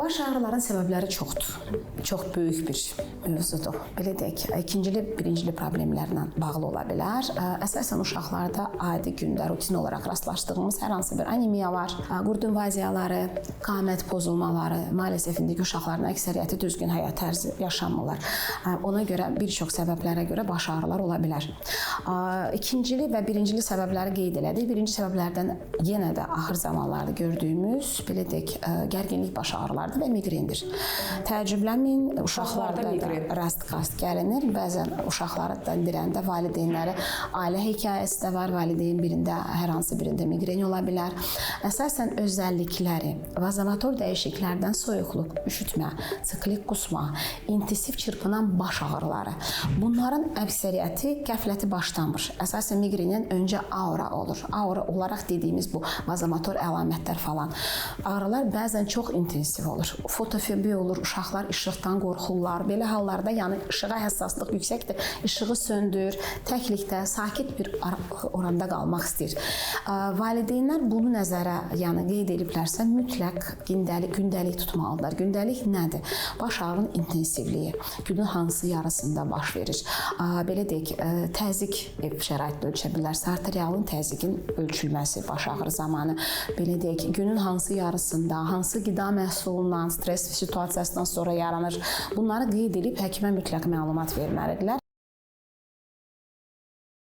Baş ağrıların səbəbləri çoxdur. Çox böyük bir mövzudur. Belə deyək, ikincili, birincili problemlərlə bağlı ola bilər. Əsasən uşaqlarda adi gündə rutin olaraq rastlaşdığımız hər hansı bir anemiya var, qurd invaziyaları, qamət pozulmaları, maalesef indiki uşaqların əksəriyyəti düzgün həyat tərzi yaşamırlar. Ona görə bir çox səbəblərə görə baş ağrılar ola bilər. İkincili və birincili səbəbləri qeyd elədik. Birinci səbəblərdən yenə də axır zamanlarda gördüyümüz, belə deyək, gərginlik baş ağrılardır və migrendir. Təəccüblənməyin, uşaqlarda da rast gəlinir. Bəzən uşaqları dirəndə valideynləri ailə hekayəsi də var. Valideyn birində, hər hansı birində migren ola bilər. Əsasən özəllikləri, vazomotor dəyişikliklərdən soyuqluq, üşütmə, siklik qusma, intensiv çırpınan baş ağrıları. Bunların əksəriyyəti qəfləti başlamır. Əsasən migrenin öncə aura olur. Aura olaraq dediyimiz bu vazomotor əlamətlər falan. Ağrılar bəzən çox intensiv olur. Fotofobiya olur, uşaqlar işıqdan qorxurlar. Belə hallarda yəni işığa həssaslıq yüksəkdir. İşığı söndür, təklikdə, sakit bir oranda qalmaq istəyir. Valideynlər bunu nəzərə qeyd ediblərsə, mütləq gündəlik tutmalıdırlar. Gündəlik nədir? Baş ağrının intensivliyi günün hansı yarısında baş verir? Belə deyək, təzyiq ev şəraitində ölçə bilərsə, arterialın təzyiqin ölçülməsi baş ağrı zamanı, belə deyək, günün hansı yarısında, hansı qida məhsulundan, stres situasiyasından sonra yaranır. Bunları qeyd edib həkimə mütləq məlumat verməlidirlər.